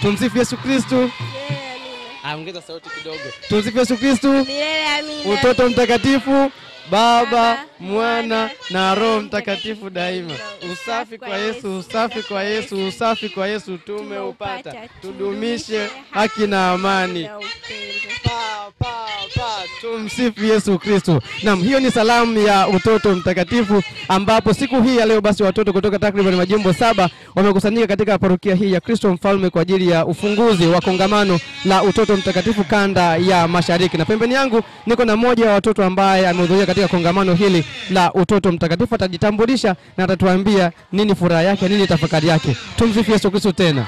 Tumsifu Yesu Kristo. Ongeza sauti kidogo. Tumsifu Yesu Kristo. Milele amina. Utoto mtakatifu, Baba, Mwana na Roho Mtakatifu daima. Usafi kwa Yesu, usafi kwa Yesu, usafi kwa Yesu tumeupata. Tudumishe haki na amani. Tumsifu Yesu Kristo. Naam, hiyo ni salamu ya utoto mtakatifu, ambapo siku hii ya leo basi watoto kutoka takriban majimbo 7 wamekusanyika katika parokia hii ya Kristo Mfalme kwa ajili ya ufunguzi wa kongamano la utoto mtakatifu kanda ya Mashariki. Na pembeni yangu niko na mmoja wa watoto ambaye amehudhuria katika kongamano hili la utoto mtakatifu. Atajitambulisha na atatuambia nini furaha yake, nini tafakari yake. Tumsifu Yesu Kristo tena.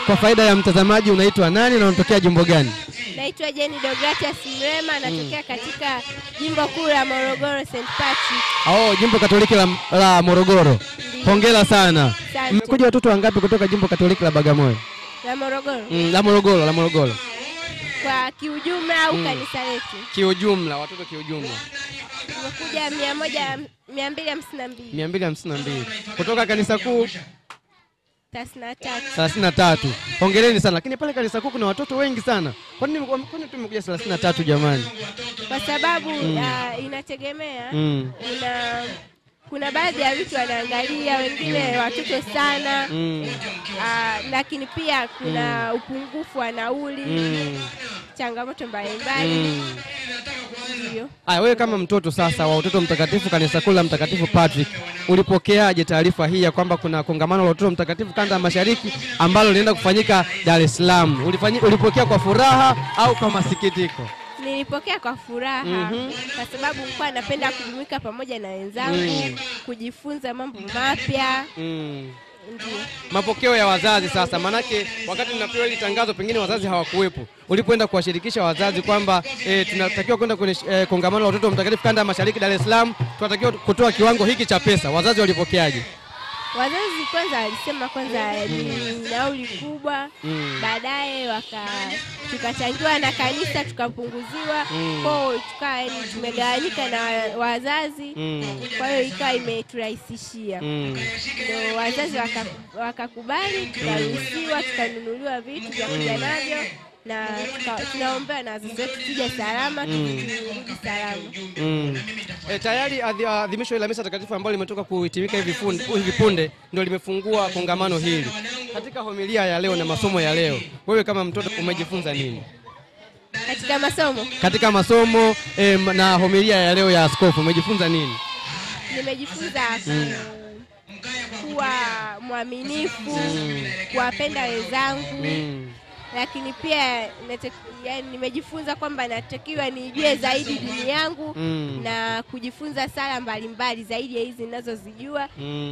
Kwa faida ya mtazamaji, unaitwa nani na unatokea jimbo gani? Naitwa Jenny Deogratias Mrema, natokea katika jimbo kuu la Morogoro St. Patrick. Jimbo Katoliki la Morogoro. Hongera sana. Mmekuja watoto wangapi kutoka jimbo Katoliki la Bagamoyo? La Morogoro. La Morogoro. Kwa kiujumla au kanisa letu? Kiujumla, watoto kiujumla. Tumekuja 252. 252. Kutoka kanisa kuu 33. Hongereni sana. Lakini pale kanisa kuu kuna watoto wengi sana. Kwa nini tumekuja 33 jamani? Kwa sababu inategemea. Kuna baadhi ya vitu wanaangalia, wengine watoto sana. Lakini pia kuna upungufu wa nauli. Changamoto mbalimbali. Ndio. Wewe kama mtoto sasa wa utoto mtakatifu kanisa kuu la Mtakatifu Patrick, ulipokeaje taarifa hii ya kwamba kuna kongamano la utoto mtakatifu kanda ya Mashariki ambalo linaenda kufanyika Dar es Salaam? Ulipokea kwa furaha au kwa masikitiko? Nilipokea kwa furaha kwa sababu nilikuwa napenda kujumuika pamoja na wenzangu, kujifunza mambo mapya. Mapokeo ya wazazi sasa, manake wakati tunapewa hili tangazo pengine wazazi hawakuwepo. Ulipoenda kuwashirikisha wazazi kwamba tunatakiwa kwenda kwenye kongamano la utoto mtakatifu kanda ya Mashariki Dar es Salaam, tunatakiwa kutoa kiwango hiki cha pesa, wazazi walipokeaje? Wazazi kwanza walisema ni nauli kubwa, baadaye tukachangiwa na kanisa tukapunguziwa, kwa tumegawanyika na wazazi, kwa hiyo ikawa imeturahisishia. Ndio wazazi wakakubali, tukaruhusiwa, tukanunuliwa vitu vya kuja navyo, na tunaombea na wazazi wetu tuje salama, turudi salama. Tayari adhimisho la misa takatifu ambalo limetoka kuhitimika hivi punde ndio limefungua kongamano hili. Katika homilia ya leo na masomo ya leo, wewe kama mtoto umejifunza nini? Katika masomo na homilia ya leo ya askofu umejifunza nini? Nimejifunza kuwa mwaminifu, kuwapenda wenzangu. Lakini pia nimejifunza kwamba natakiwa nijue zaidi dini yangu na kujifunza sala mbalimbali zaidi ya hizi ninazozijua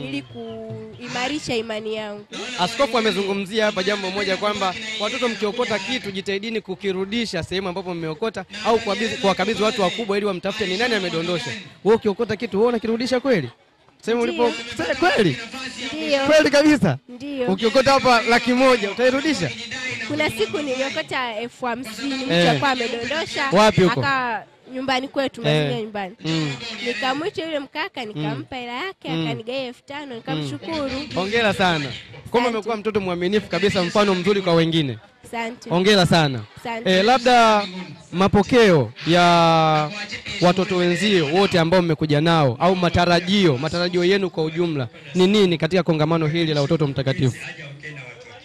ili kuimarisha imani yangu. Askofu amezungumzia hapa jambo moja kwamba watoto mkiokota kitu jitahidini kukirudisha sehemu ambapo mmeokota au kuwakabidhi watu wakubwa ili wamtafute ni nani amedondosha. Wewe ukiokota kitu wewe unakirudisha kweli? Sema ulipo kweli? Ndio. Kweli kabisa? Ndio. Ukiokota hapa 100,000 utairudisha? Kuna siku niliokota 50,000 mtu akawa amedondosha. Wapi huko? Nyumbani kwetu, nyumbani. Nikamwita yule mkaka nikampa hela yake, akanigaia 5,000, nikamshukuru. Hongera sana. Kama umekuwa mtoto mwaminifu kabisa, mfano mzuri kwa wengine. Asante. Hongera sana. Labda mapokeo ya watoto wenzio wote ambao mmekuja nao au matarajio yenu kwa ujumla ni nini katika kongamano hili la utoto mtakatifu?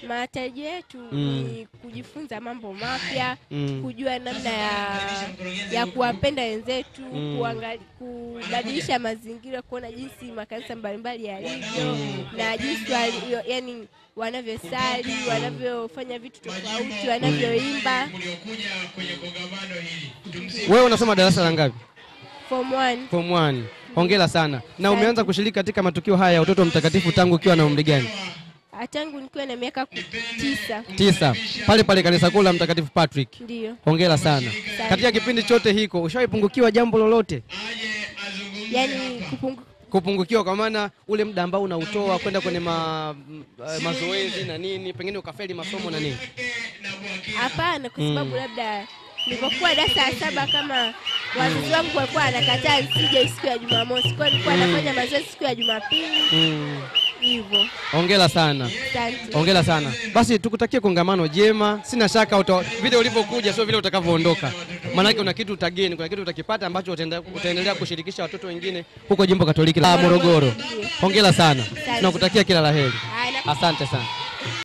Matarajio yetu ni kujifunza mambo mapya, kujua namna ya kuwapenda wenzetu, kubadilisha mazingira, kuona jinsi makanisa mbalimbali yalivyo na jinsi wanavyosali, wanavyofanya vitu tofauti, wanavyoimba. Wewe unasoma darasa la ngapi? Form 1. Form 1. Hongera sana. Na umeanza kushiriki katika matukio haya ya utoto mtakatifu tangu ukiwa na umri gani? Tangu nikiwa na miaka 9. 9. Pale kanisa kuu la Mtakatifu Patrick. Ndio. Hongera sana. Katika kipindi chote hiko ushawahi jambo lolote? Kupungukiwa kwa maana ule muda ambao unautoa kwenda kwenye mazoezi na nini, pengine ukafeli masomo na nini? Hapana, kwa sababu labda nilipokuwa darasa la 7 kama wazazi wangu walikuwa wanakataa nisije siku ya Jumamosi, kwa nilikuwa nafanya mazoezi siku ya Jumapili. hivyo. Hongera sana. Asante. Hongera sana. Basi tukutakie kongamano jema. Sina shaka vile ulivyokuja sio vile utakavyoondoka. Maana una kitu utageni, kuna kitu utakipata ambacho utaendelea kushirikisha watoto wengine huko Jimbo Katoliki la Morogoro. Hongera sana. Tunakutakia kila laheri. Asante sana.